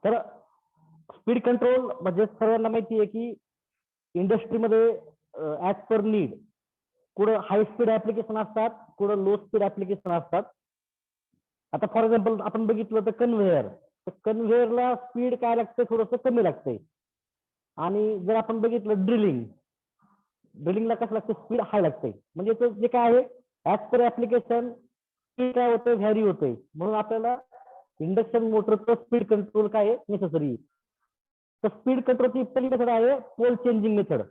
तर speed control म्हणजे सर्वांना माहिती आहे की इंडस्ट्रीमध्ये ऍज पर नीड कुठं हाय स्पीड ऍप्लिकेशन असतात, कुठं लो स्पीड ऍप्लिकेशन असतात. आता फॉर एक्झाम्पल आपण बघितलं तर कन्व्हेअर, तर कन्व्हेअरला स्पीड काय लागते, थोडंसं कमी लागते. आणि जर आपण बघितलं ड्रिलिंगला कसं लागते, स्पीड हाय लागते. म्हणजे ते जे काय आहे ऍज पर ऍप्लिकेशन स्पीड काय होतं, व्हॅरी होते. म्हणून आपल्याला इंडक्शन मोटरचं स्पीड कंट्रोल काय आहे नेसेसरी. तर स्पीड कंट्रोलची पहिली मेथड आहे pole changing method.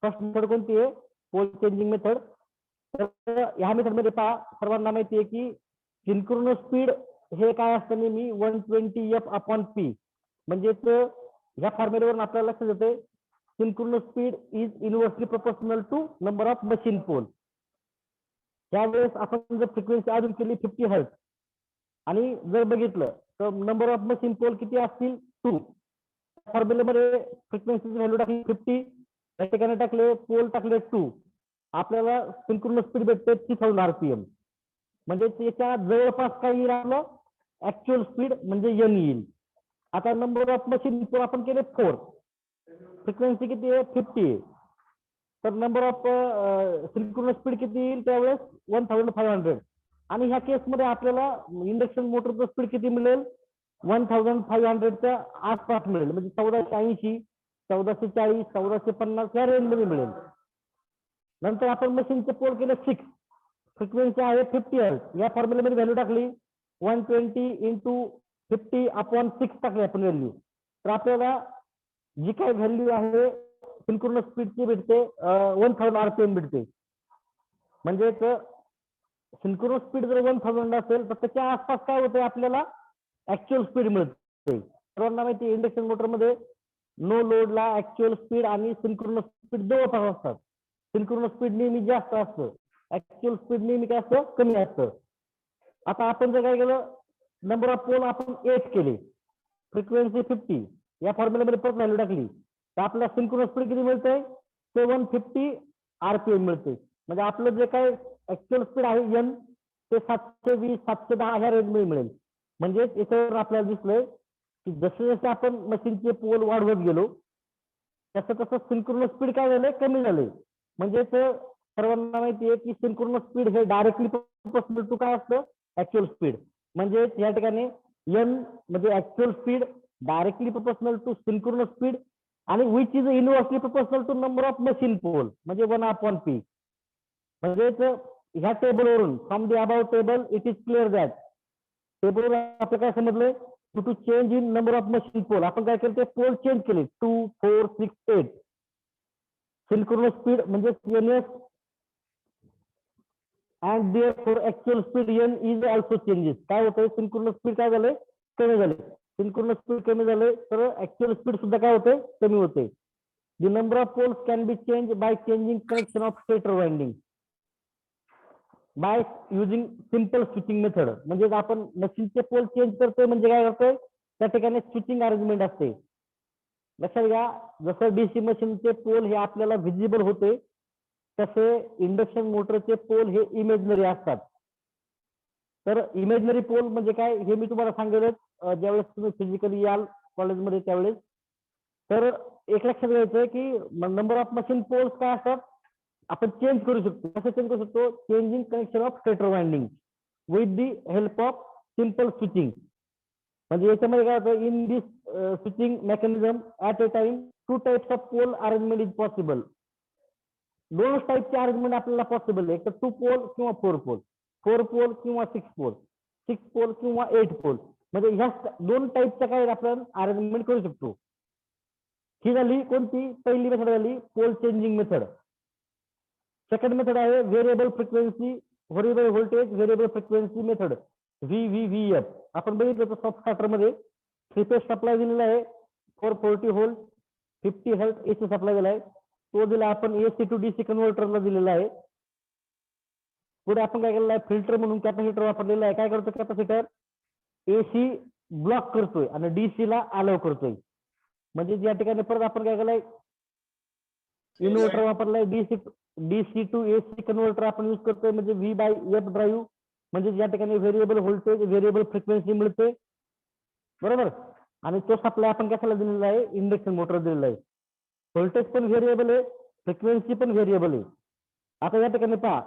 First method कोणती आहे, पोल चेंजिंग मेथड. तर ह्या मेथड मध्ये पहा, सर्वांना माहिती आहे की सिंक्रोनस स्पीड हे काय असतं नेहमी 120f/p. म्हणजे ह्या फॉर्म्युल्यावरून आपल्याला लक्षात येते synchronous speed is inversely proportional to number of machine pole. त्यावेळेस आपण जर फ्रिक्वेन्सी अजून केली 50 हर्ट्ज आणि जर बघितलं तर नंबर ऑफ मशीन पोल किती असतील 2. फॉर्म्युल्यामध्ये फ्रिक्वेन्सीची व्हॅल्यू टाकली 50, त्या ठिकाणी टाकले पोल टाकले 2, आपल्याला सिंक्रोनस स्पीड भेटते 3000 RPM. म्हणजे त्याच्या जवळपास काय येईल आपलं ऍक्च्युअल स्पीड म्हणजे n येईल. आता नंबर ऑफ मशीन पोल आपण केले 4, फ्रिक्वेन्सी किती आहे 50 आहे. तर नंबर ऑफ सिंक्रोनस स्पीड किती येईल त्यावेळेस 1500. आणि ह्या केसमध्ये आपल्याला इंडक्शन मोटरचं स्पीड किती मिळेल 1500च्या आसपास मिळेल. म्हणजे 1480, 1440, 1450 या रेंज मध्ये मिळेल. नंतर आपण मशीनचे पोल केले 6, फ्रिक्वेन्सी आहे 50 हर्ट्ज. या फॉर्म्युल्यामध्ये व्हॅल्यू टाकली 120 × 50/6 टाकली आपण व्हॅल्यू. तर आपल्याला जी काही व्हॅल्यू आहे सिंक्रोनस स्पीडची भेटते 1000 RPM भेटते. म्हणजे सिंक्रोनस स्पीड जर 1000 असेल तर त्याच्या आसपास काय होते आपल्याला ऍक्च्युअल स्पीड मिळते. सर्वांना माहिती इंडक्शन मोटरमध्ये नो लोडला ऍक्च्युअल स्पीड आणि सिंक्रोनस स्पीड जवळपास असतात. सिंक्रोनस स्पीड नेहमी जास्त असतं, ऍक्च्युअल स्पीड नेहमी काय असतं कमी असतं. आता आपण जर काय केलं नंबर ऑफ पोल आपण 8 केले, फ्रिक्वेन्सी 50, या फॉर्म्युल्यामध्ये परत व्हॅल्यू टाकली तर आपल्याला सिंक्रोनस स्पीड किती मिळते 750 RPM मिळते. म्हणजे आपलं जे काय ऍक्च्युअल स्पीड आहे n ते 720 710 ह्या रेंज मध्ये मिळेल. म्हणजे याच्यावर आपल्याला दिसलंय की जसे जसे आपण मशीनचे पोल वाढवत गेलो तसं तसं सिंक्रोनस स्पीड काय झाले कमी झाले. म्हणजे सर्वांना माहिती आहे की सिंक्रोनस स्पीड हे डायरेक्टली प्रोपोर्शनल टू काय असतं ऍक्च्युअल स्पीड. म्हणजे या ठिकाणी n म्हणजे actual speed directly proportional to synchronous speed आणि which is inversely proportional to number of machine pole म्हणजे 1/p. म्हणजे ह्या टेबलवरून from the above table it is clear that टेबलवर आपलं काय समजलंय to change in number of machine pole. आपण काय केलं ते पोल चेंज केले 2, 4, 6, 8. सिंक्रोनस स्पीड म्हणजे ns and therefore actual speed n is also changes. काय होतंय सिंक्रोनस स्पीड काय झालंय कमी झाले. सिंक्रोनस स्पीड कमी झाले तर ऍक्च्युअल स्पीड सुद्धा काय होते कमी होते. The number of poles can be change by changing connection of stator winding by using simple switching method. म्हणजे आपण मशीनचे पोल चेंज करतोय म्हणजे काय करतोय त्या ठिकाणी स्विचिंग अरेंजमेंट असते. लक्षात घ्या जसं डीसी मशीनचे पोल हे आपल्याला व्हिजिबल होते तसे इंडक्शन मोटरचे पोल हे इमेजनरी असतात. तर इमेजनरी पोल म्हणजे काय हे मी तुम्हाला सांगेलच ज्यावेळेस तुम्ही फिजिकली याल कॉलेजमध्ये त्यावेळेस. तर एक लक्षात घ्यायचं की नंबर ऑफ मशीन पोल्स काय असतात आपण चेंज करू शकतो. कसं चेंज करू शकतो changing connection of stator winding with the help of simple switching. म्हणजे याच्यामध्ये काय होतं in this switching mechanism at a time 2 types of pole arrangement is possible. 2 टाइपचे अरेंजमेंट आपल्याला पॉसिबल आहे. एक तर 2 पोल किंवा 4 पोल, 4 पोल किंवा 6 पोल, 6 पोल किंवा 8 पोल. म्हणजे ह्या 2 टाइपच्या काय आपण अरेंजमेंट करू शकतो. ही झाली कोणती पहिली मेथड झाली pole changing method. Second method आहे variable frequency variable voltage variable frequency method VVVF. आपण बघितलं तर सॉफ्ट स्टार्टर मध्ये 3 फेज सप्लाय दिलेला आहे 440 व्होल्ट 50 हर्ट्ज एसी सप्लाय दिला आहे. तो दिला आपण AC टू DC कन्व्हर्टरला दिलेला आहे. पुढे आपण काय केलेलं आहे फिल्टर म्हणून कॅपॅसिटर वापरलेला आहे. काय करतो कॅपॅसिटर AC ब्लॉक करतोय आणि DC ला अलाव करतोय. म्हणजे या ठिकाणी परत आपण काय केलंय इन्व्हर्टर वापरलाय DC टू AC कन्व्हर्टर आपण यूज करतोय. म्हणजे V/F ड्राईव्ह म्हणजे या ठिकाणी व्हेरिएबल व्होल्टेज व्हेरिएबल फ्रिक्वेन्सी मिळते बरोबर. आणि तो सप्लाय आपण कशाला दिलेला आहे, इंडक्शन मोटर दिलेला आहे. व्होल्टेज पण व्हेरिएबल आहे, फ्रिक्वेन्सी पण व्हेरिएबल आहे. आता या ठिकाणी पहा,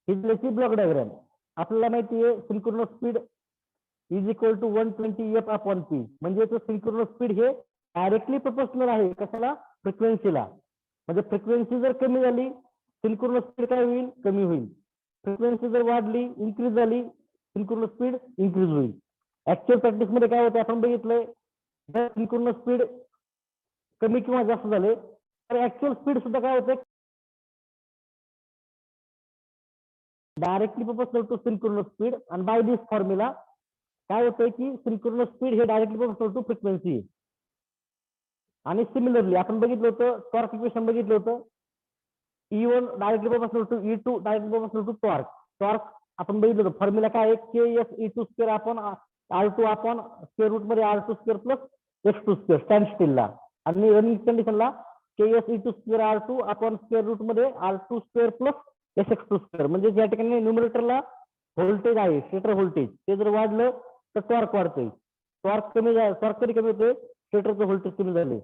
ही दिल्याची ब्लॉक डायग्राम. आपल्याला माहिती आहे synchronous speed is equal to 120 F upon P. म्हणजे सिंक्रोनस स्पीड हे डायरेक्टली प्रोपोर्शनल आहे कशाला, फ्रिक्वेन्सीला. म्हणजे फ्रिक्वेन्सी जर कमी झाली सिंक्रोनस स्पीड काय होईल, कमी होईल. फ्रिक्वेन्सी जर वाढली, इन्क्रीज झाली, सिंक्रोनस स्पीड इन्क्रीज होईल. ऍक्च्युअल प्रॅक्टिस मध्ये काय होतं आपण बघितलंय, जर सिंक्रोनस स्पीड कमी किंवा जास्त झाले तर ऍक्च्युअल स्पीड सुद्धा काय होते, directly proportional to synchronous speed. आणि बाय दिस फॉर्म्युला काय होतंय की सिंक्रोनस स्पीड हे डायरेक्टली प्रोपोर्शनल टू फ्रिक्वेन्सी. आणि सिमिलरली आपण बघितलं होतं, टॉर्क इक्वेशन बघितलं होतं, E1 directly proportional to E2 directly proportional to torque. Torque आपण बघितलं होतं फॉर्म्युला काय आहे, KF E2 square upon R2 upon square root मध्ये R2 square plus X2 square स्टँड स्टीलला. आणि रनिंग कंडिशनला KF E2 square R2 upon square root मध्ये R2 square plus SX2 square. म्हणजे या ठिकाणी न्यूमरेटरला व्होल्टेज आहे, स्टेटर व्होल्टेज, ते जर वाढलं तर टॉर्क वाढतंय. टॉर्क कधी कमी होते, स्टेटरचं व्होल्टेज कमी झाले.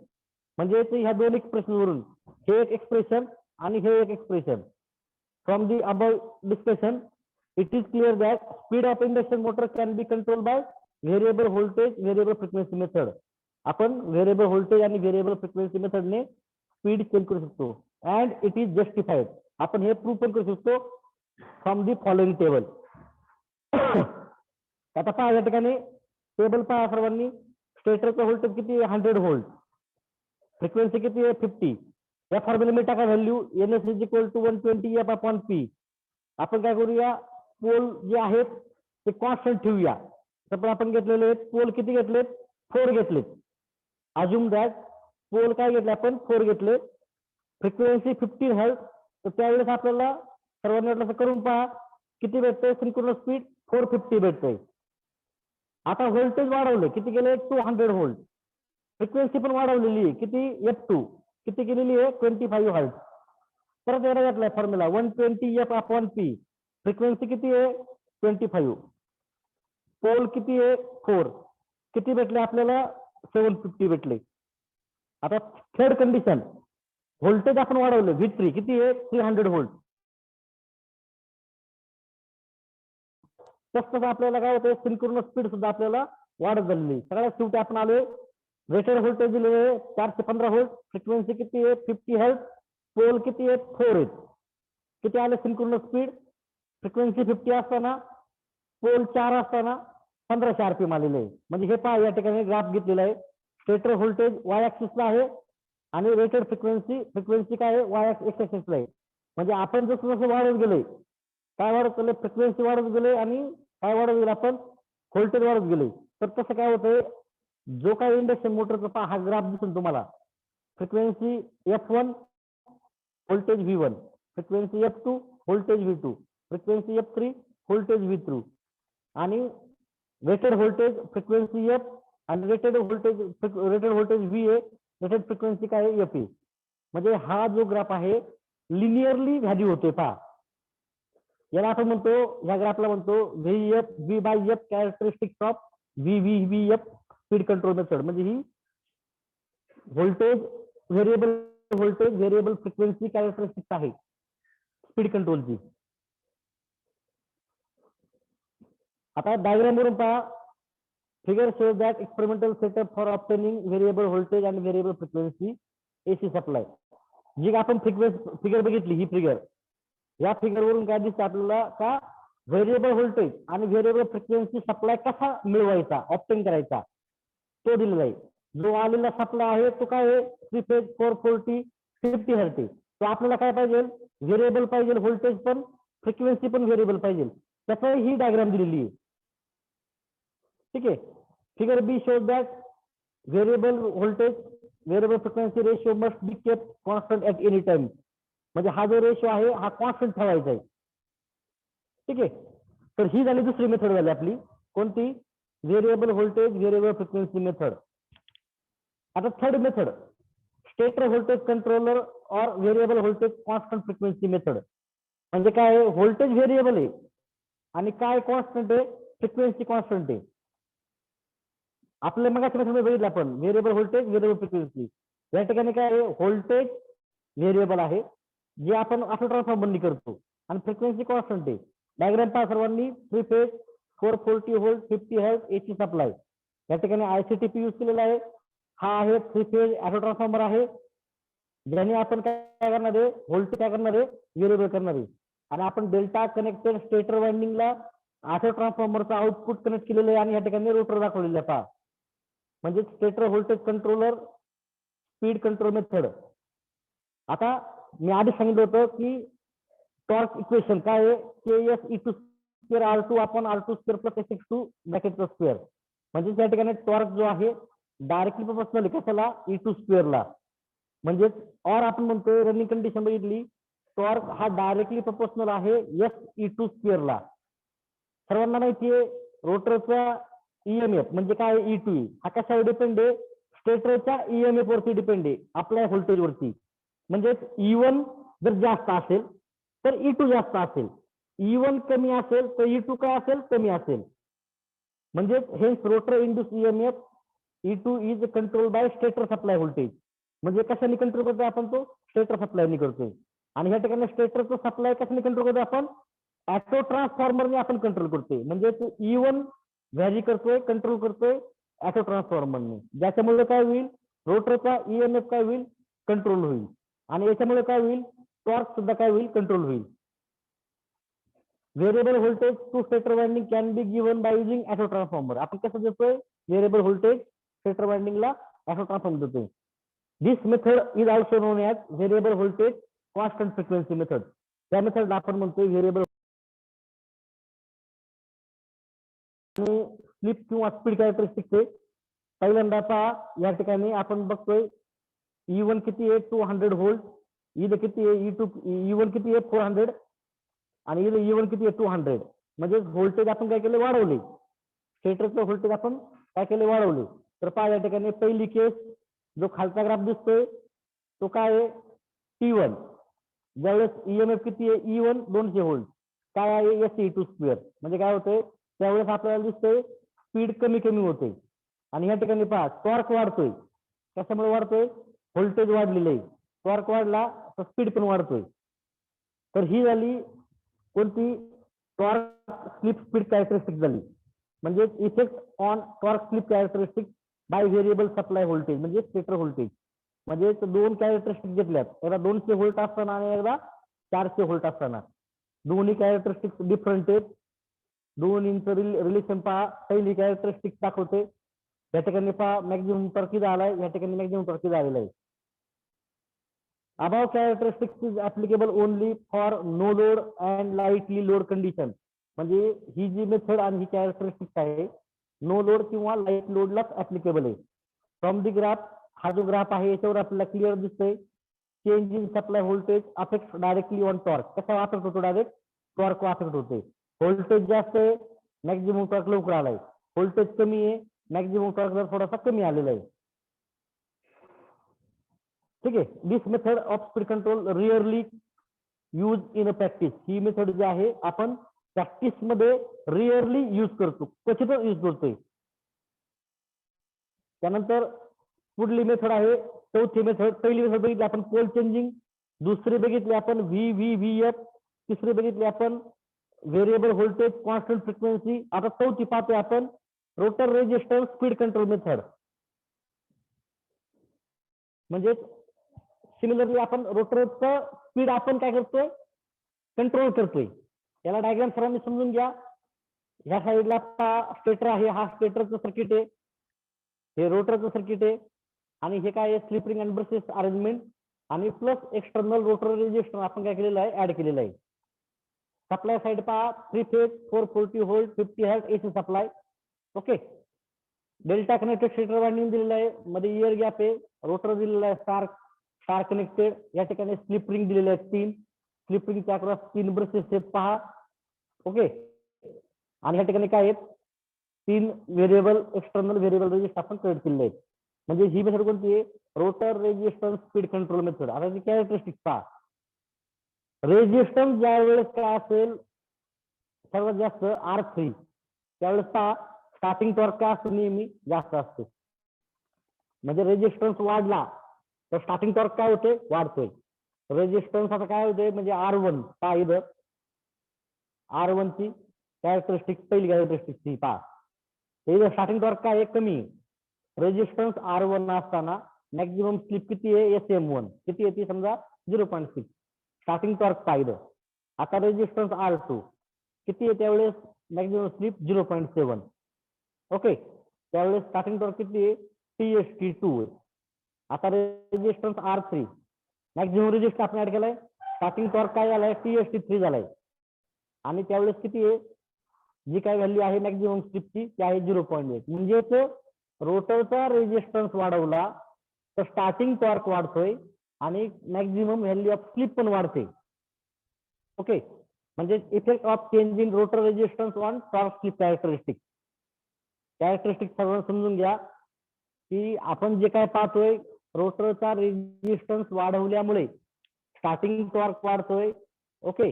म्हणजे ह्या दोन एक्सप्रेशन वरून हे एक एक्सप्रेशन आणि हे एक expression. From the above discussion it is clear that speed of induction motor can be control by variable voltage variable frequency method. आपण व्हेरिएबल व्होल्टेज आणि व्हेरिएबल फ्रिक्वेन्सी मेथडने स्पीड चेंज करू शकतो. And it is justified. आपण हे prove पण करू शकतो from the following table. आता पहा या ठिकाणी टेबल पहा सर्वांनी. स्टेटरचं व्होल्टेज किती आहे, 100 व्होल्ट. फ्रिक्वेन्सी किती आहे, 50. या फॉर्म्युला टाका value NS is equal to 120 F upon P. आपण काय करूया, पोल जे आहेत ते कॉन्स्टंट ठेवूया. तर आपण घेतलेले आहेत पोल किती घेतलेत, 4 घेतलेत. अज्युम दॅट पोल काय घेतले आपण, 4 घेतले. Frequency 15 hertz. तर त्यावेळेस आपल्याला सर्वांनी वाटलं करून पहा किती भेटतंय, सिंक्रोनस स्पीड 450 भेटतंय. आता व्होल्टेज वाढवले, किती गेले, 200 व्होल्ट. फ्रिक्वेन्सी पण वाढवलेली आहे, किती, F2 किती केलेली आहे, 25 हर्ट्ज. परत याला घेतलाय formula 120 F upon P. Frequency किती आहे, 25. पोल किती आहे, 4. किती भेटले आपल्याला, 750 भेटले. आता थर्ड कंडिशन, व्होल्टेज आपण वाढवले, V3 किती आहे, 300 व्होल्ट. तसं आपल्याला काय होतं, सिंक्रोनस स्पीड सुद्धा आपल्याला वाढत झालेली. सगळ्यात शेवटी आपण आलोय, रेटेड व्होल्टेज दिले 415 व्होल्ट. फ्रिक्वेन्सी किती आहे, 50 हर्ट्ज. पोल किती आहे, 4 आहेत. किती आले सिंक्रोनस स्पीड, फ्रिक्वेन्सी 50 असताना पोल 4 असताना 1500 RPM आलेले आहे. म्हणजे हे पहा या ठिकाणी ग्राफ घेतलेला आहे. स्टेटर व्होल्टेज Y ऍक्सिसला आहे आणि रेटेड फ्रिक्वेन्सी काय आहे, Y ऍक्सिसला आहे. म्हणजे आपण जसं जसं वाढत गेले, काय वाढत गेले, फ्रिक्वेन्सी वाढत गेले आणि काय वाढत गेले, आपण व्होल्टेज वाढत गेले. तर तसं काय होतंय, जो काही इंडक्शन मोटरचा पहा हा ग्राफ दिसून तुम्हाला, frequency F1 voltage V1, frequency F2 voltage V2, frequency F3 voltage V3 आणि रेटेड व्होल्टेज फ्रिक्वेन्सी F आणि रेटेड व्होल्टेज V आहे, रेटेड फ्रिक्वेन्सी काय आहे, F आहे. म्हणजे हा जो ग्राफ आहे लिनियरली व्हॅल्यू होते पहा. याला आपण म्हणतो, या ग्राफला म्हणतो V by F characteristics of VF speed control method. म्हणजे ही व्होल्टेज व्हेरिएबल फ्रिक्वेन्सी कॅरेक्टरिस्टिक्स आहे स्पीड कंट्रोलची. आता डायग्राम वरून पहा, figure shows that experimental setup for obtaining variable voltage आणि व्हेरिएबल फ्रिक्वेन्सी AC सप्लाय. जी आपण फिगर बघितली, ही फिगर, या फिगर वरून काय दिसतं आपल्याला का, व्हेरिएबल व्होल्टेज आणि व्हेरिएबल फ्रिक्वेन्सी सप्लाय कसा मिळवायचा, ऑब्टेन करायचा, तो दिलेला आहे. जो आलेला सप्लाय आहे तो काय आहे, 3 फेज 440 50 हर्ट्ज. तो आपल्याला काय पाहिजे, व्हेरिएबल पाहिजे व्होल्टेज पण, फ्रिक्वेन्सी पण व्हेरिएबल पाहिजे. त्याचा ही डायग्राम दिलेली आहे. ठीक आहे. Figure B shows that variable voltage variable frequency ratio must be kept constant at any time. म्हणजे हा जो रेशिओ आहे हा कॉन्स्टंट ठेवायचा आहे. ठीक आहे. तर ही झाली दुसरी मेथड झाली आपली, कोणती, variable voltage variable frequency method. आता third method, stator voltage controller or variable voltage constant frequency method. म्हणजे काय, व्होल्टेज व्हेरिएबल आहे आणि काय कॉन्स्टंट आहे, फ्रिक्वेन्सी कॉन्स्टंट आहे. आपल्या मगाच्या मेथड बघितलं आपण व्हेरिएबल व्होल्टेज व्हेरिएबल फ्रिक्वेन्सी. या ठिकाणी काय आहे व्होल्टेज व्हेरिएबल आहे जे आपण ऑटो ट्रान्सफॉर्मरनी करतो आणि फ्रिक्वेन्सी कॉन्स्टंट आहे. डायग्राम पहा सर्वांनी. 3 phase 440 volt 50 hertz AC supply. या ठिकाणी आयसीटीपी यूज केलेला आहे. हा आहे 3 फेज ऑटो ट्रान्सफॉर्मर आहे ज्याने आपण काय करणार आहे व्होल्टेज काय करणार आहे व्हेरिएबल करणार आहे. आणि आपण डेल्टा कनेक्टेड स्टेटर वाइंडिंगला ऑटो ट्रान्सफॉर्मरचा आउटपुट कनेक्ट केलेलं आहे आणि या ठिकाणी रोटर दाखवलेलं आहे पहा. म्हणजे stator voltage controller speed control method. आता मी आधी सांगितलं होतं की टॉर्क इक्वेशन काय आहे KS E2 square R2 upon R2 square plus SX2 ब्रॅकेटचा स्क्वेअर. म्हणजे या ठिकाणी टॉर्क जो आहे डायरेक्टली प्रोपोर्शनल आहे कशाला E2 स्क्वेअरला. म्हणजे और आपण म्हणतोय रनिंग कंडिशन बघितली टॉर्क हा डायरेक्टली प्रोपोर्शनल आहे SE2 स्क्वेअरला. सर्वांना माहिती आहे रोटरचा EMF म्हणजे काय E2 हा कशावर डिपेंड आहे स्टेटरच्या EMF वरती डिपेंड आहे आपल्या व्होल्टेज वरती. म्हणजे E1 जर जास्त असेल तर E2 जास्त असेल. E1 कमी असेल तर E2 काय असेल कमी असेल. म्हणजे हे rotor induce EMF E2 is control by stator supply voltage. म्हणजे कशाने कंट्रोल करतोय आपण तो स्टेटर सप्लायने करतोय. आणि ह्या ठिकाणी स्टेटरचा सप्लाय कशाने कंट्रोल करतोय आपण ऑटो ट्रान्सफॉर्मरने आपण कंट्रोल करतोय. म्हणजे E1 व्हॅरी करतोय कंट्रोल करतोय ऑटो ट्रान्सफॉर्मरने. ज्याच्यामुळे काय होईल रोटरचा EMF काय होईल कंट्रोल होईल आणि याच्यामुळे काय होईल टॉर्क सुद्धा काय होईल कंट्रोल होईल. Variable voltage to stator winding can be given by using auto transformer. आपण कसं देतोय व्हेरिएबल व्होल्टेज स्टेटर वाइंडिंगला ऑटो ट्रान्सफॉर्मर देतोय. This method is also known as variable voltage constant frequency method. त्या मेथडला आपण म्हणतोय व्हेरिएबल आणि स्लिप किंवा स्पीड कॅरेक्टरिस्टिक्स आहे. पहिल्यांदा पहा या ठिकाणी आपण बघतोय E1 किती आहे 200 व्होल्ट. इथं किती आहे E1 किती आहे 400 आणि इथं E1 किती आहे 200. म्हणजे व्होल्टेज आपण काय केले वाढवले स्टेटरचं व्होल्टेज आपण काय केले वाढवले. तर पहा या ठिकाणी पहिली केस जो खालचा ग्राफ दिसतोय तो काय आहे T1. ज्यावेळेस EMF किती आहे E1 200 व्होल्ट काय आहे SE2 स्क्वेअर. म्हणजे काय होतंय त्यावेळेस आपल्याला दिसतंय स्पीड कमी कमी होते. आणि या ठिकाणी पहा टॉर्क वाढतोय. कशामुळे वाढतोय व्होल्टेज वाढलेलं आहे. टॉर्क वाढला तर स्पीड पण वाढतोय. तर ही झाली कोणती टॉर्क स्लिप स्पीड कॅरेक्टरिस्टिक झाली. म्हणजे effect on torque slip characteristic by variable supply voltage म्हणजे स्टेटर व्होल्टेज. म्हणजे दोन कॅरेक्टरिस्टिक घेतल्यात एकदा 200 व्होल्ट असताना आणि एकदा 400 व्होल्ट असताना. दोन्ही कॅरेक्टरिस्टिक डिफरंट आहेत. दोन्हींचं रिलेशन पहा. पहिली कॅरेक्टरिस्टिक दाखवते या ठिकाणी पहा मॅक्झिमम टॉर्क किती आलाय या ठिकाणी मॅक्झिमम टॉर्क किती आलेला आहे. Above characteristics is applicable only for no load and lightly load condition. म्हणजे ही जी मेथड आणि ही कॅरेक्टरिस्टिक्स आहे नो लोड किंवा लाईट लोडलाच ऍप्लिकेबल आहे. फ्रॉम दी ग्राफ हा जो ग्राफ आहे याच्यावर आपल्याला क्लिअर दिसतंय change in supply voltage affect directly on torque. कसा अफेक्ट होतो डायरेक्ट टॉर्क अफेक्ट होते. व्होल्टेज जास्त आहे मॅक्झिमम टॉर्क लवकर आलाय. व्होल्टेज कमी आहे मॅक्झिमम टॉर्क जर थोडासा कमी आलेला आहे. ठीक आहे. This method of speed control rarely use in a practice. ही मेथड जी आहे आपण प्रॅक्टिस मध्ये रिअरली यूज करतो क्वचित यूज करतोय. त्यानंतर पुढली मेथड आहे चौथी मेथड. पहिली मेथड बघितली आपण पोल चेंजिंग. दुसरी बघितली आपण VVVF. तिसरी बघितली आपण व्हेरिएबल व्होल्टेज कॉन्स्टंट फ्रिक्वेन्सी. आता चौथी पाहतोय आपण rotor resistance speed control method. म्हणजे सिमिलरली आपण रोटरचं स्पीड आपण काय करतोय कंट्रोल करतोय. याला डायग्राम सर्वांनी समजून घ्या. ह्या साईडला स्टेटर आहे हा स्टेटरचं सर्किट आहे हे रोटरचं सर्किट आहे आणि हे काय आहे slip ring and brushes arrangement आणि प्लस एक्सटर्नल रोटर रेजिस्टर आपण काय केलेलं आहे ऍड केलेलं आहे. सप्लाय साइड पहा 3 phase 440 volt 50 hertz AC supply. Okay. Delta connected stator winding दिलेलं आहे मध्ये इयर गॅप आहे. रोटर दिलेला आहे स्टार कनेक्टेड. या ठिकाणी स्लिप रिंग दिलेले आहेत 3. स्लिप रिंगच्या अक्रॉस 3 ब्रशेस आहेत पहा. ओके. आणि या ठिकाणी काय आहेत 3 व्हेरिएबल एक्सटर्नल व्हेरिएबल रेजिस्टर आपण क्रिएट केलेले आहेत. म्हणजे ही मेथड कोणती आहे rotor resistance speed control method. आता ती कॅरेक्टरिस्टिक पहा. रेजिस्टन्स ज्या वेळेस काय असेल सर्वात जास्त R3 त्यावेळेस पहा स्टार्टिंग टॉर्क काय असतो नेहमी जास्त असतो. म्हणजे रेजिस्टन्स वाढला तर स्टार्टिंग टॉर्क काय होते वाढतोय. रेजिस्टन्स आता काय होते म्हणजे R1 पहा इथं R1 ची कॅरेक्टरिस्टिक पहिली कॅरेक्टरिस्टिक ती पहा. हे स्टार्टिंग टॉर्क काय आहे कमी. रेजिस्टन्स R1 असताना मॅक्झिमम स्लिप किती आहे SM1 किती येते समजा 0.6 स्टार्टिंग टॉर्क पाहिलं. आता रेजिस्टन्स R2 किती आहे त्यावेळेस मॅक्झिमम स्लिप 0.7 ओके. त्यावेळेस स्टार्टिंग टॉर्क किती आहे TST2 आहे. आता रेजिस्टन्स R3 मॅक्झिमम रेजिस्टन्स आपण ऍड केलाय स्टार्टिंग टॉर्क काय झालाय TST3 झालाय आणि त्यावेळेस किती आहे जी काय व्हॅल्यू आहे मॅक्झिमम स्लिपची ती आहे 0.8 म्हणजेच रोटरचा रेजिस्टन्स वाढवला तर स्टार्टिंग टॉर्क वाढतोय आणि मॅक्झिमम व्हॅल्यू ऑफ स्लिप पण वाढते. ओके म्हणजे effect of change in rotor resistance on torque slip characteristic. Characteristic सगळं समजून घ्या की आपण जे काय पाहतोय रोटरचा रेजिस्टन्स वाढवल्यामुळे स्टार्टिंग टॉर्क वाढतोय. ओके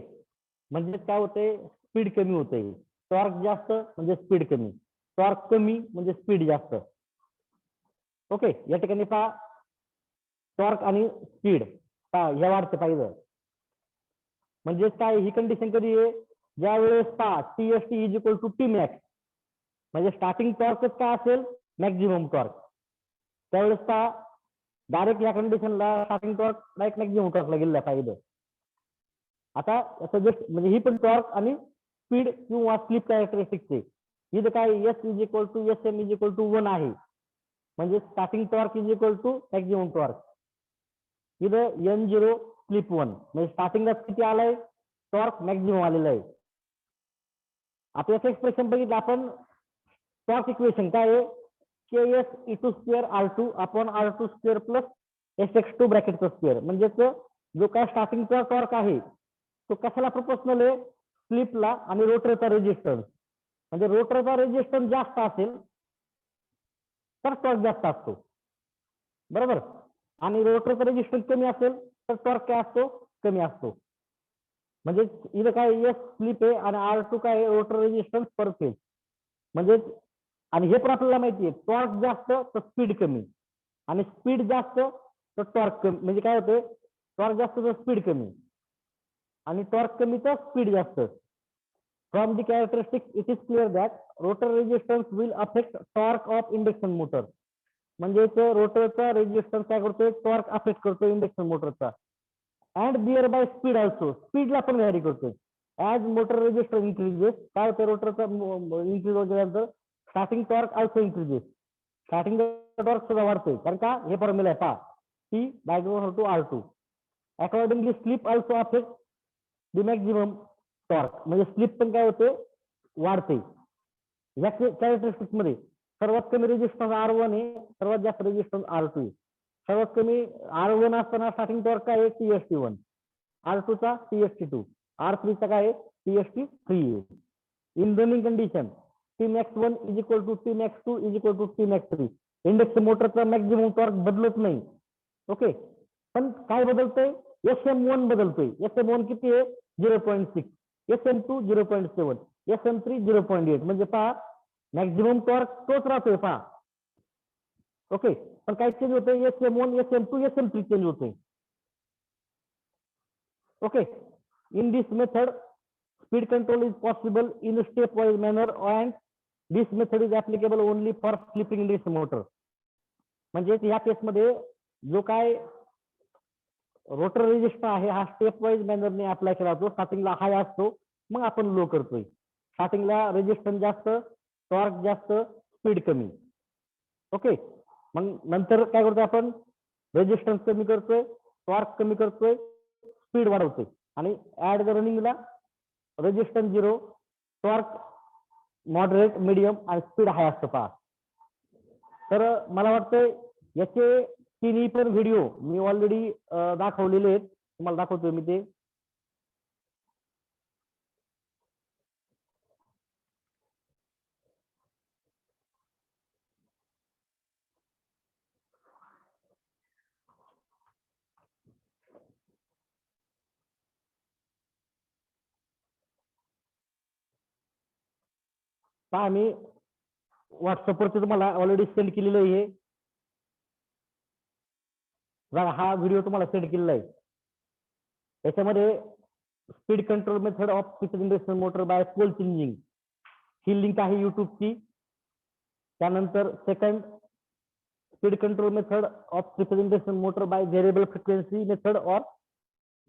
म्हणजे काय होतंय स्पीड कमी होते. टॉर्क जास्त म्हणजे स्पीड कमी. टॉर्क कमी म्हणजे स्पीड जास्त. ओके या ठिकाणी पहा टॉर्क आणि स्पीड पहा हे वाढते पाहिजे. म्हणजे काय ही कंडिशन कधी आहे ज्या वेळेस पहा TST is equal to Tmax म्हणजे स्टार्टिंग टॉर्कच काय असेल मॅक्झिमम टॉर्क. त्यावेळेस पहा डायरेक्ट या कंडिशनला स्टार्टिंग टॉर्क डायरेक्ट मॅक्झिमम टॉर्कला गेलेला पाहिजे. आता जस्ट म्हणजे ही पण टॉर्क आणि स्पीड किंवा स्लिप कॅरेक्टरिस्टिक्स आहे. इथं काय S is equal to SM is equal to 1 आहे म्हणजे starting torque is equal to maximum torque. इथं N0 स्लिप 1 म्हणजे स्टार्टिंगला किती आलाय टॉर्क मॅक्झिमम आलेला आहे. आता याचं एक्सप्रेशन बघितलं आपण टॉर्क इक्वेशन काय आहे KS E2 R2 upon R2 square plus SX2 ब्रॅकेटचा स्क्वेअर म्हणजेच जो काय स्टार्टिंगचा टॉर्क आहे तो कशाला प्रोपोर्शनल आहे स्लिपला आणि रोटरचा रेजिस्टन्स. म्हणजे रोटरचा रेजिस्टन्स जास्त असेल तर टॉर्क जास्त असतो बरोबर आणि रोटरचा रेजिस्टन्स कमी असेल तर टॉर्क काय असतो कमी असतो. म्हणजे इथं काय S स्लिप आहे आणि R2 काय आहे रोटर रेजिस्टन्स पर फेज. म्हणजे आणि हे पण आपल्याला माहिती आहे टॉर्क जास्त तर स्पीड कमी आणि स्पीड जास्त तर टॉर्क कमी. म्हणजे काय होते टॉर्क जास्त तर स्पीड कमी आणि टॉर्क कमी तर स्पीड जास्त. From the characteristics it is clear that rotor resistance will affect torque of induction motor. म्हणजेच रोटरचा रेजिस्टन्स काय करतोय टॉर्क अफेक्ट करतोय इंडक्शन मोटरचा. And bear by speed also स्पीडला पण व्हॅरी करतोय. ऍज मोटर रेजिस्टन्स इन्क्रीजेस काय होतं रोटरचा इन्क्रीज होल्यानंतर starting torque also increases. Starting torque सुद्धा वाढतोय कारण का हे फॉर्म्युला आहे पहा T diagonal to R2. Accordingly slip also affect the maximum torque म्हणजे स्लिप पण काय होते वाढते. या कॅरेक्टरिस्टिक्स मध्ये सर्वात कमी रेजिस्टन्स R1 आहे सर्वात जास्त रेजिस्टन्स R2 आहे. सर्वात कमी R1 असताना स्टार्टिंग टॉर्क काय आहे TST1 R2 चा TST2 R3 चा काय आहे TST3 आहे. In running condition Tmax1 is equal to Tmax2 is equal to Tmax3 induction मोटरचा मॅक्झिमम टॉर्क बदलत नाही. ओके पण काय बदलतोय SM1 बदलतोय. SM1 किती आहे 0.6 SM2 0.7 SM3 0.8 म्हणजे पहा मॅक्झिमम टॉर्क तोच राहतोय पहा. ओके पण काय चेंज होतंय SM1 SM2 SM3 चेंज होतोय. Okay in this method speed control is possible in step wise manner and this method is applicable only for slipping induction motor. म्हणजे या केसमध्ये जो काय रोटर रेजिस्टर आहे हा स्टेप वाईज मॅनरने अप्लाय केला जातो. स्टार्टिंगला हाय असतो मग आपण लो करतोय. स्टार्टिंगला रेजिस्टन्स जास्त टॉर्क जास्त स्पीड कमी. ओके मग नंतर काय करतोय आपण रेजिस्टन्स कमी करतोय टॉर्क कमी करतोय स्पीड वाढवतोय आणि ऍड द रनिंगला रेजिस्टन्स 0 टॉर्क मॉडरेट मीडियम आणि स्पीड हाय असतं पहा. तर मला वाटतं याचे तिन्ही पण व्हिडिओ मी ऑलरेडी दाखवलेले आहेत. तुम्हाला दाखवतोय मी ते. पहा मी व्हॉट्सअपवरती तुम्हाला ऑलरेडी सेंड केलेलं आहे. बघा हा व्हिडिओ तुम्हाला सेंड केलेला आहे. याच्यामध्ये speed control method of speed induction motor by pole changing ही लिंक आहे युट्यूबची. त्यानंतर second speed control method of speed induction motor by variable frequency method or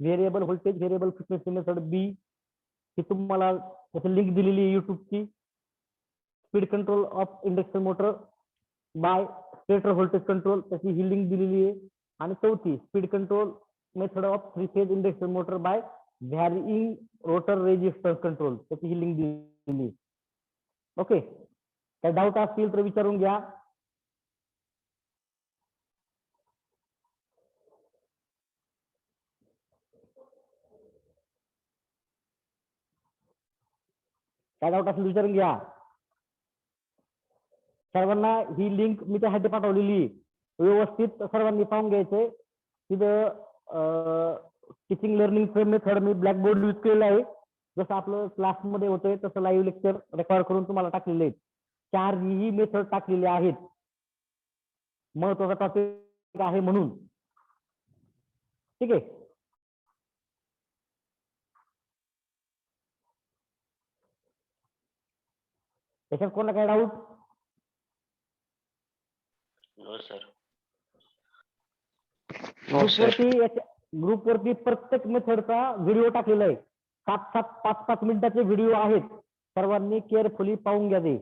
variable voltage variable frequency method बी ही तुम्हाला त्याची लिंक दिलेली आहे युट्यूबची. Speed control of induction motor by stator voltage control त्याची ही लिंक दिलेली आहे. आणि चौथी speed control method of three phase induction motor bye varying rotor resistance control त्याची ही लिंक दिलेली. ओके, काय डाऊट असतील तर विचारून घ्या. काय डाऊट असेल विचारून घ्या. सर्वांना ही लिंक मी त्यासाठी पाठवलेली. व्यवस्थित सर्वांनी पाहून घ्यायचंय. तिथं टीचिंग लर्निंग फ्रेम मेथड मी ब्लॅक बोर्ड यूज केलेला आहे. जसं आपलं क्लासमध्ये होतंय तसं लाईव्ह लेक्चर रेकॉर्ड करून तुम्हाला टाकलेले आहेत. 4 मेथड टाकलेले आहेत. महत्वाचा टॉपिक आहे म्हणून. ठीक आहे. त्याच्यात कोणाला काय डाऊट? No sir. ग्रुपवरती प्रत्येक मेथडचा व्हिडिओ टाकलेला आहे. 7-7, 5-5 मिनिटाचे व्हिडिओ आहेत. सर्वांनी केअरफुली पाहून घ्या ते.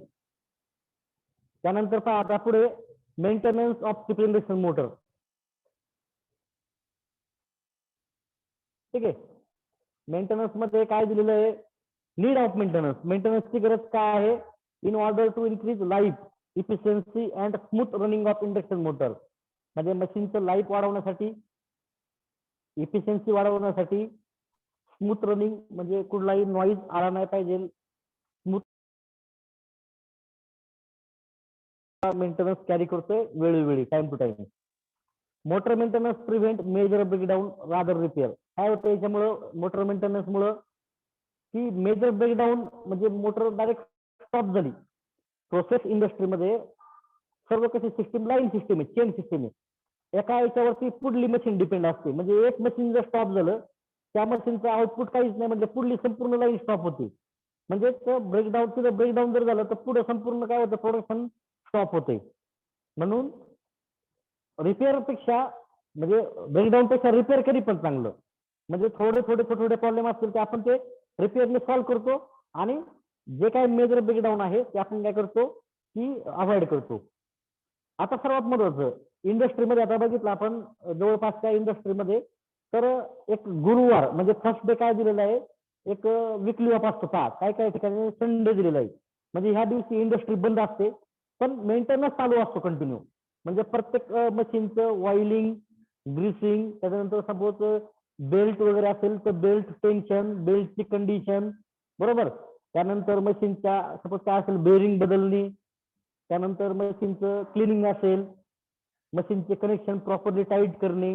त्यानंतर पहा आता पुढे maintenance of speed induction motor. ठीक आहे. मेंटेनन्स मध्ये काय दिलेलं आहे? Need of maintenance. मेंटेनन्सची गरज काय आहे? In order to increase life efficiency and smooth running of induction motor. म्हणजे मशीनचं लाईफ वाढवण्यासाठी, इफिशियन्सी वाढवण्यासाठी, स्मूथ रनिंग म्हणजे कुठलाही नॉईज आला नाही पाहिजे, स्मूथ मेंटेनन्स कॅरी करतोय वेळोवेळी, time to time. Motor maintenance prevent major breakdown rather repair. काय होतं याच्यामुळं? मोटर मेंटेनन्स मुळे की मेजर ब्रेकडाऊन म्हणजे मोटर डायरेक्ट स्टॉप झाली. प्रोसेस इंडस्ट्रीमध्ये सर्व कशी सिस्टीम लाईन सिस्टीम आहे, चेन सिस्टीम आहे. एका याच्यावरती पुढली मशीन डिपेंड असते. म्हणजे एक मशीन जर स्टॉप झालं त्या मशीनचं आउटपुट काहीच नाही, म्हणजे पुढली संपूर्ण लाईन स्टॉप होते. म्हणजे ब्रेकडाऊन जर झालं तर पुढे संपूर्ण काय होतं? प्रोडक्शन स्टॉप होते. म्हणून रिपेअर पेक्षा म्हणजे ब्रेकडाऊन पेक्षा रिपेअर कधी पण चांगलं. म्हणजे थोडे प्रॉब्लेम असतील ते आपण ते रिपेअरने सॉल्व्ह करतो आणि जे काही मेजर ब्रेकडाऊन आहे ते आपण काय करतो की अवॉइड करतो. आता सर्वात महत्वाचं इंडस्ट्रीमध्ये आता बघितलं आपण जवळपासच्या इंडस्ट्रीमध्ये तर एक गुरुवार म्हणजे फर्स्ट डे काय दिलेला आहे? एक विकली ऑफ असतो. काय काय ठिकाणी संडे दिलेला आहे. म्हणजे ह्या दिवशी इंडस्ट्री बंद असते पण मेंटेनन्स चालू असतो कंटिन्यू. म्हणजे प्रत्येक मशीनचं ऑइलिंग, ग्रीसिंग, त्याच्यानंतर सपोज बेल्ट वगैरे असेल तर बेल्ट टेन्शन, बेल्टची कंडिशन, बरोबर. त्यानंतर मशीनच्या सपोज काय असेल बेरिंग बदलणे, त्यानंतर मशीनचं क्लिनिंग असेल, मशीनचे कनेक्शन प्रॉपरली टाईट करणे,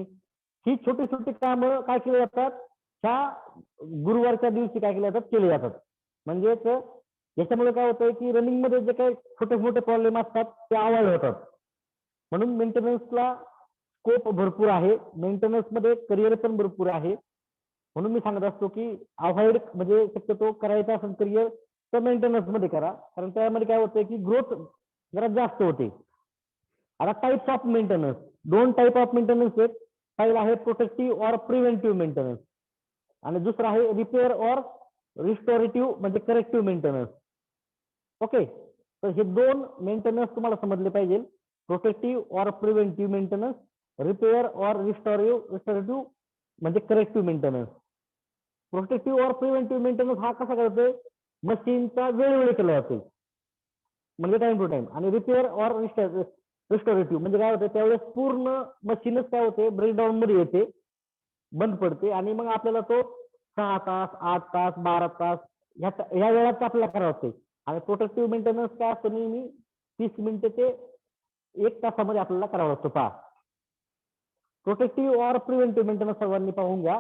ही छोटी छोटी कामं काय केली जातात ह्या गुरुवारच्या दिवशी काय केले जातात? केले जातात. म्हणजेच याच्यामुळे काय होतंय की रनिंग मध्ये जे काही छोटे मोठे प्रॉब्लेम असतात ते अवॉइड होतात. म्हणून मेंटेनन्सला स्कोप भरपूर आहे. मेंटेनन्स मध्ये करिअर पण भरपूर आहे. म्हणून मी सांगत असतो की अवॉइड म्हणजे शक्यतो करायचा असेल करिअर तर मेंटेनन्स मध्ये करा. कारण त्यामध्ये काय होतंय की ग्रोथ जरा जास्त होते. आता types of maintenance, 2 type of maintenance आहेत. पहिला आहे प्रोटेक्टिव्ह और प्रिव्हेंटिव्ह मेंटेनन्स आणि दुसरा आहे रिपेअर और रिस्टोरेटिव्ह म्हणजे करेक्टिव्ह मेंटेनन्स. ओके, तर हे 2 मेंटेनन्स तुम्हाला समजले पाहिजे. प्रोटेक्टिव्ह और प्रिव्हेंटिव्ह मेंटेनन्स, रिपेअर और रिस्टोरेटिव्ह म्हणजे करेक्टिव्ह मेंटेनन्स. प्रोटेक्टिव्ह और प्रिव्हेंटिव्ह मेंटेनन्स हा कसा करतोय? मशीनचा वेळोवेळी केला जातो म्हणजे टाइम टू टाइम. आणि रिपेअर और रिस्टोरेटिव्ह म्हणजे काय होतं? त्यावेळेस पूर्ण मशीनच काय होते? ब्रेकडाऊन मध्ये येते, बंद पडते आणि मग आपल्याला तो 6 तास, 8 तास, 12 तास ह्या वेळात आपल्याला करावं लागते. आणि प्रोटेक्टिव्ह मेंटेनन्स काय असतं? नेहमी 30 मिनिटे ते 1 तासामध्ये आपल्याला करावा लागतो. पहा, प्रोटेक्टिव्ह और प्रिव्हेंटिव्ह मेंटेनन्स सर्वांनी पाहून घ्या.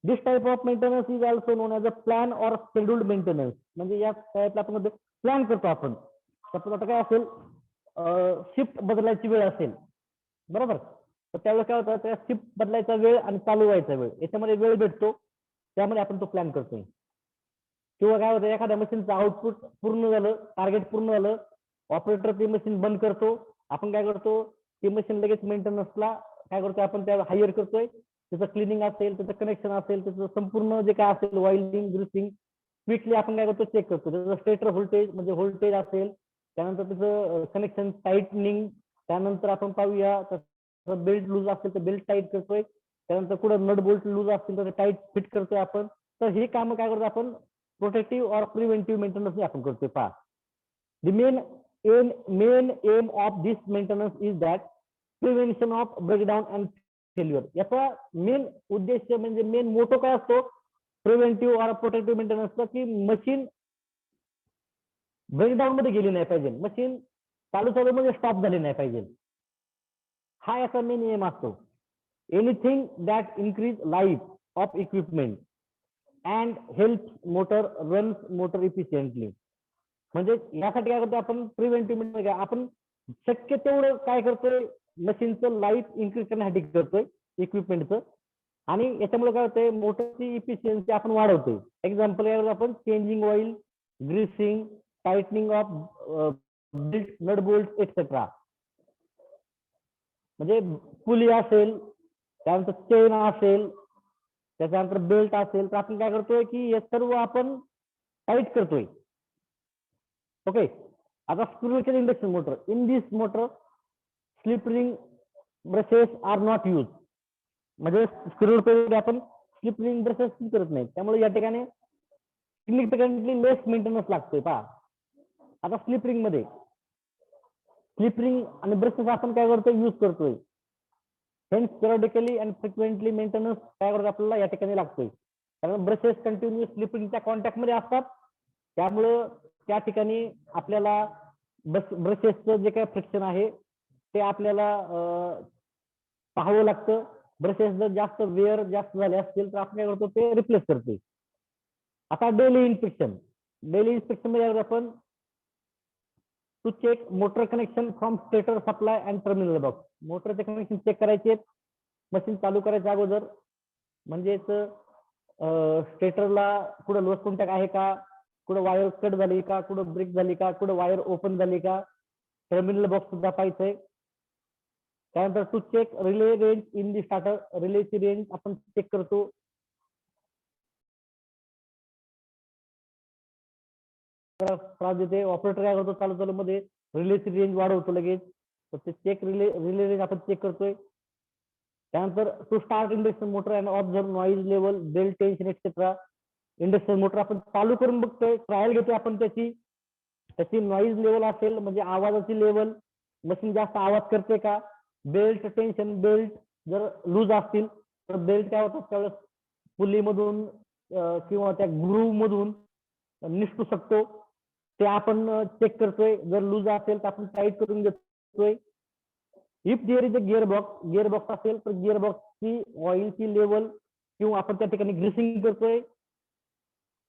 This type of maintenance is also known as a plan or scheduled maintenance. म्हणजे या टाइपला आपण प्लॅन करतो आपण सपोज आता काय असेल, शिफ्ट बदलायची वेळ असेल, बरोबर, तर त्यावेळेस काय होतं, त्या शिफ्ट बदलायचा वेळ आणि चालू व्हायचा वेळ याच्यामध्ये वेळ भेटतो, त्यामध्ये आपण तो प्लॅन करतोय. किंवा काय होतं, एखाद्या मशीनचं आउटपुट पूर्ण झालं, टार्गेट पूर्ण झालं, ऑपरेटर ती मशीन बंद करतो, आपण काय करतो, ती मशीन लगेच मेंटेनन्सला काय करतो, आपण त्या हायर करतोय, त्याचं क्लिनिंग असेल, त्याचं कनेक्शन असेल, त्याचं संपूर्ण जे काय असेल वायलिंग ग्रिसिंग क्विकली आपण काय करतो, चेक करतो. त्याचं स्टेटर व्होल्टेज म्हणजे व्होल्टेज असेल, त्यानंतर त्याचं कनेक्शन टाईटनिंग, त्यानंतर आपण पाहूया बेल्ट लूज असेल तर बेल्ट टाईट करतोय, त्यानंतर कुठं नट बोल्ट लूज असतील तर टाईट फिट करतोय आपण. तर हे काम काय करतो आपण प्रोटेक्टिव्ह और प्रिव्हेंटिव्ह मेंटेनन्स आपण करतोय. पहा, the main M of this maintenance is that prevention of breakdown and failure. याचा मेन उद्देश म्हणजे मेन मोटो काय असतो प्रिव्हेंटिव्ह और प्रोटेक्टिव्ह मेंटेनन्सचा, की मशीन ब्रेकडाऊन मध्ये गेली नाही पाहिजे, मशीन चालू मध्ये स्टॉप झाली नाही पाहिजे. हा याचा मेन एम असतो. Anything that increase life of equipment and help motor runs motor efficiently. म्हणजे यासाठी काय करतो आपण प्रिव्हेंटिव्ह म्हणजे आपण शक्य तेवढं काय करतोय, मशीनचं लाईफ इन्क्रीज करण्यासाठी करतोय इक्विपमेंटचं, आणि याच्यामुळे काय होतंय मोटरची इफिशियन्सी आपण वाढवतोय. एक्झाम्पल आपण changing oil, greasing, tightening of nut bolt etcetera. म्हणजे पुली असेल, त्यानंतर चेन असेल, त्याच्यानंतर बेल्ट असेल, तर आपण काय करतोय की हे सर्व आपण टाईट करतोय. ओके, आता screw induction motor, in this motor slip ring brushes are not use. म्हणजे स्क्रू आपण स्लिप रिंग ब्रशेस करत नाही, त्यामुळे या ठिकाणी सिग्निफिकंटली लेस मेंटेनन्स लागतोय. पहा, आता स्लिप रिंग मध्ये स्लिप रिंग आणि ब्रशेस आपण काय करतोय यूज करतोय, hence periodically and frequently maintenance काय करतो आपल्याला या ठिकाणी लागतोय, कारण ब्रशेस कंटिन्युअस स्लिप रिंगच्या कॉन्टॅक्ट मध्ये असतात, त्यामुळं त्या ठिकाणी आपल्याला ब्रशेसचं जे काही फ्रिक्शन आहे ते आपल्याला पाहावं लागतं. ब्रशेस जर जास्त वेअर जास्त झाले असतील तर आपण काय करतो ते रिप्लेस करतो. आता डेली इन्स्पेक्शन मध्ये आपण to check motor connection from stator supply and terminal box. मोटरचे कनेक्शन चेक करायचे मशीन चालू करायच्या अगोदर, म्हणजेच स्टेटरला कुठं लॉस कॉन्टॅक्ट आहे का, कुठं वायर कट झाली का, कुठं ब्रेक झाली का, कुठं वायर ओपन झाली का, टर्मिनल बॉक्स सुद्धा पाहायचंय. त्यानंतर to check relay range in the starter, रिलेची रेंज आपण चेक करतो. त्रास देते ऑपरेटर काय करतो चालू मध्ये रिलेची रेंज वाढवतो लगेच, तर ते चेक रिले रेंज आपण चेक करतोय. त्यानंतर to start induction motor and observe noise level, belt tension etcetera. Induction motor आपण चालू करून बघतोय, ट्रायल घेतोय आपण त्याची नॉइज लेवल असेल म्हणजे आवाजाची लेवल, मशीन जास्त आवाज करते का, बेल्ट टेन्शन, बेल्ट जर लूज असतील तर बेल्ट काय होतात त्यावेळेस पुलीमधून किंवा त्या ग्रूव मधून निसटू शकतो, ते आपण चेक करतोय. जर लूज असेल तर आपण टाईट करून घेतोय. If there is a gearbox असेल तर गिअरबॉक्सची ऑइलची लेवल किंवा आपण त्या ठिकाणी ग्रीसिंग करतोय.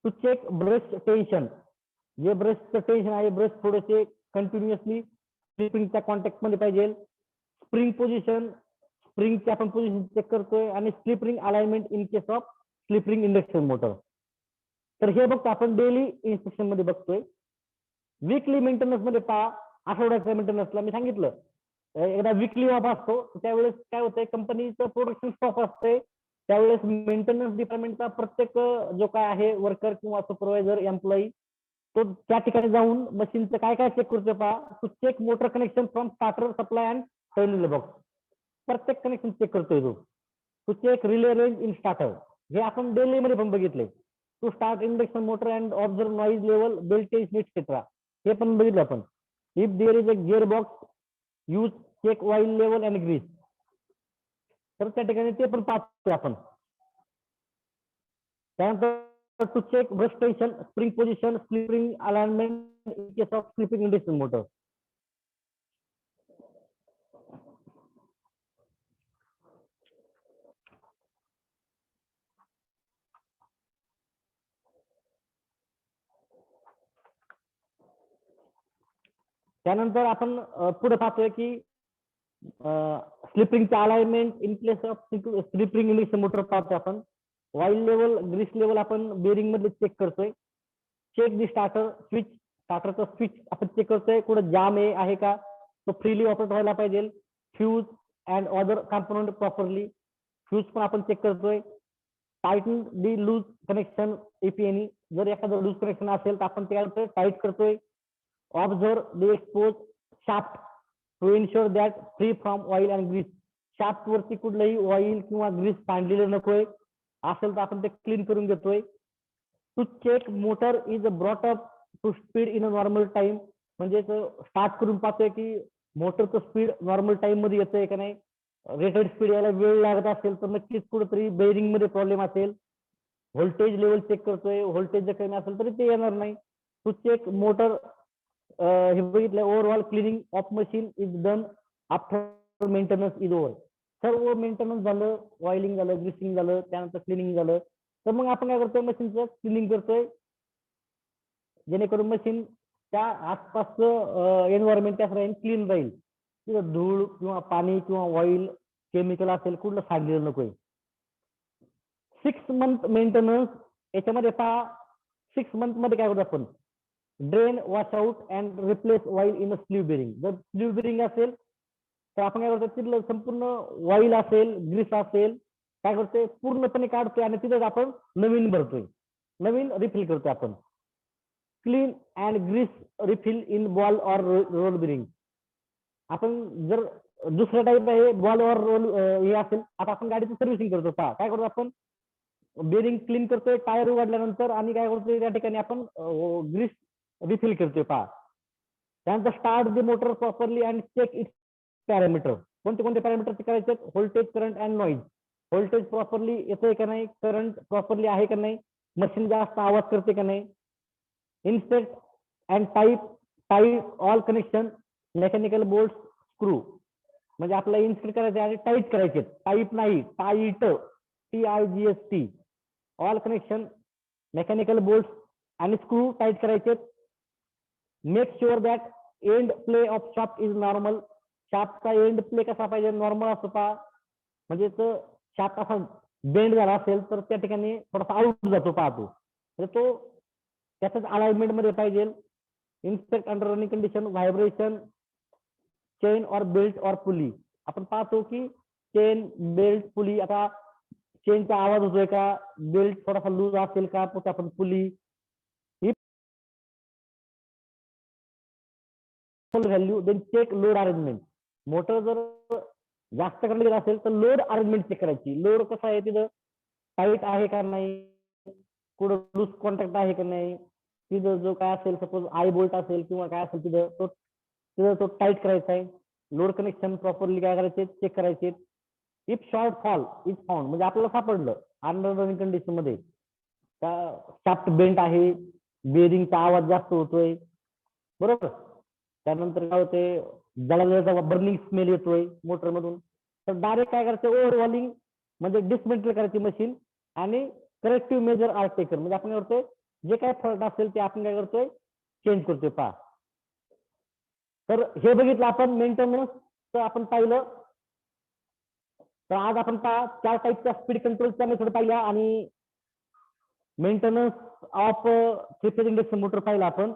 टू चेक ब्रश टेन्शन, जे ब्रशचं टेन्शन आहे, ब्रश थोडेसे कंटिन्युअसली स्प्रिंगच्या कॉन्टॅक्ट मध्ये पाहिजे. स्प्रिंग पोझिशन, स्प्रिंगची आपण पोझिशन चेक करतोय, आणि slip ring alignment in case of slip ring induction motor. तर हे बघतो आपण डेली इन्स्पेक्शन मध्ये बघतोय. वीकली मेंटेनन्स मध्ये पहा, आठवड्याच्या मेंटेनन्सला मी सांगितलं एकदा वीकली ऑफ असतो, त्यावेळेस काय होतंय कंपनीचं प्रोडक्शन स्टॉप असते, त्यावेळेस मेंटेनन्स डिपार्टमेंटचा प्रत्येक जो काय आहे वर्कर किंवा सुपरवायझर एम्प्लॉई तो त्या ठिकाणी जाऊन मशीनचं काय काय चेक करतो पहा. To check motor connection from starter supply and terminal box, प्रत्येक कनेक्शन चेक करतोय तो. To check relay range in starter, हे आपण डेली मध्ये पण बघितले. To start induction motor and observe noise level, belt tension etcetera, हे पण बघितलं आपण. If there is a gear box use check oil level and grease, तर त्या ठिकाणी ते पण पाहतोय आपण. त्यानंतर to check brush tension, spring position, slip ring alignment in case of slipping induction motor. त्यानंतर आपण पुढे पाहतोय की स्लिपरिंगचे alignment in place of slip ring induction motor पाहतोय आपण. ऑइल लेवल, ग्रीस लेवल आपण बेरिंग मध्ये चेक करतोय. चेक दी स्टार्टर स्विच, स्टार्टरचा स्विच आपण चेक करतोय कुठं जाम आहे का, तो फ्रीली ऑपरेट व्हायला पाहिजे. Fuse and other component properly, fuse पण आपण चेक करतोय. Tighten the loose connection if any, जर एखादं लूज कनेक्शन असेल तर आपण ते टाईट करतोय. Observe the expose shaft to ensure that free from oil and grease, shaft वरती कुठलंही ऑइल किंवा ग्रीस सांडलेलं नकोय, असेल तर आपण ते क्लीन करून घेतोय. To check motor is brought up to speed in a normal time, म्हणजे स्टार्ट करून पाहतोय की मोटरचं स्पीड नॉर्मल टाइम मध्ये येतोय का नाही. रेटेड स्पीड यायला वेळ लागत असेल तर नक्कीच कुठेतरी बेरिंग मध्ये प्रॉब्लेम असेल. व्होल्टेज लेवल चेक करतोय, व्होल्टेज जर कमी असेल तरी ते येणार नाही. टू चेक मोटर, हे बघितलं overall cleaning of machine is done after maintenance is over. सर्व मेंटेनन्स झालं, ऑइलिंग झालं, ग्रीसिंग झालं, त्यानंतर क्लिनिंग झालं, तर मग आपण काय करतोय मशीनचं क्लिनिंग करतोय, जेणेकरून मशीन त्या आसपासचं एन्व्हायरमेंट त्याच राहील, क्लीन राहील. तिथं धूळ किंवा पाणी किंवा ऑइल केमिकल असेल कुठलं सांडलेलं नकोय. 6 मंथ मेंटेनन्स, याच्यामध्ये पहा 6 मंथ मध्ये काय करतो आपण, drain, wash out and replace oil in sleeve bearing. जर स्लीव बेरिंग असेल तर आपण काय करतो, तिथलं संपूर्ण ऑइल असेल, ग्रीस असेल, काय करतोय पूर्णपणे काढतोय आणि तिथं आपण नवीन भरतोय, नवीन रिफिल करतोय आपण. Clean and grease refill in ball or roll bearing. आपण जर दुसरा टाईप आहे बॉल ऑर रोल हे असेल, आता आपण गाडीची सर्व्हिसिंग करतो, पहा काय करतो आपण, बेरिंग क्लीन करतोय टायर उघडल्यानंतर आणि काय करतोय त्या ठिकाणी आपण ग्रीस रिफिल करतोय, पहा. त्यानंतर start the motor properly and check its parameter. कोणते कोणते पॅरामीटर करायचे, voltage, current and noise. Voltage properly येतोय का नाही, करंट प्रॉपरली आहे का नाही, मशीन जास्त आवाज करते का नाही. Inspect and type all connection, mechanical bolt, screw. म्हणजे आपल्याला इन्स्पेक्ट करायचे आणि टाईट करायचे, टाईप नाही, tight, TIGST. All connection, mechanical bolt आणि स्क्रू टाईट करायचे. Make sure that end play of shaft is normal. शाफ्टचा एंड प्ले कसा पाहिजे, नॉर्मल असतो, पहा. म्हणजे शाफ्ट असा बेंड झाला असेल तर त्या ठिकाणी थोडासा आउट जातो, पाहतो, तर तो त्याच्याच अलाइनमेंट मध्ये पाहिजे. Inspect under running condition, vibration, chain और बेल्ट और पुली. आपण पाहतो की चेन, बेल्ट, पुली, आता चेनचा आवाज होतोय का, बेल्ट थोडासा लूज असेल का, तो आपण pulley. Value then check load arrangement. Motor जर जास्त करण्यात असेल तर लोड अरेंजमेंट चेक करायची. लोड कसा आहे, तिथं टाईट आहे का नाही, कुठं लूज कॉन्टॅक्ट आहे का नाही, तिथं जो काय असेल, सपोज आय बोल्ट असेल किंवा काय असेल, तिथं तो टाईट करायचा आहे. लोड कनेक्शन प्रॉपरली काय करायचे, चेक करायचे. If short fall is found, म्हणजे आपल्याला सापडलं अंडर रनिंग कंडिशन मध्ये शाफ्ट बेंट आहे, बेरिंगचा आवाज जास्त होतोय, बरोबर. त्यानंतर काय होते, जळालेला बर्निंग स्मेल येतोय मोटर मधून, तर डायरेक्ट काय करायचं, ओव्हरहॉलिंग म्हणजे डिसमेंटल करायची मशीन आणि करेक्टिव्ह मेजर आर टेकन. म्हणजे आपण काय करतोय, जे काय फॉल्ट असेल ते आपण काय करतोय, चेंज करतोय, पहा. तर हे बघितलं आपण मेंटेनन्स, तर आपण पाहिलं. तर आज आपण पहा 4 टाईपच्या स्पीड कंट्रोलच्या मेथड पाहिल्या आणि maintenance of 3 phase induction motor पाहिला आपण.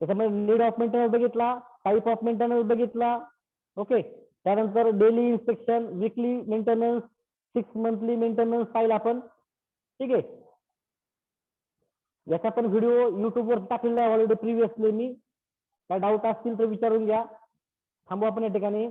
त्याच्यामध्ये नीड ऑफ मेंटेनन्स बघितला, टाईप ऑफ मेंटेनन्स बघितला, ओके. त्यानंतर daily inspection, weekly maintenance, 6 monthly maintenance पाहिला आपण, ठीक आहे. याचा पण व्हिडिओ युट्यूबवर टाकलेला आहे ऑलरेडी प्रिव्हियसली. मी काय डाऊट असतील तर विचारून घ्या. थांबू आपण या ठिकाणी.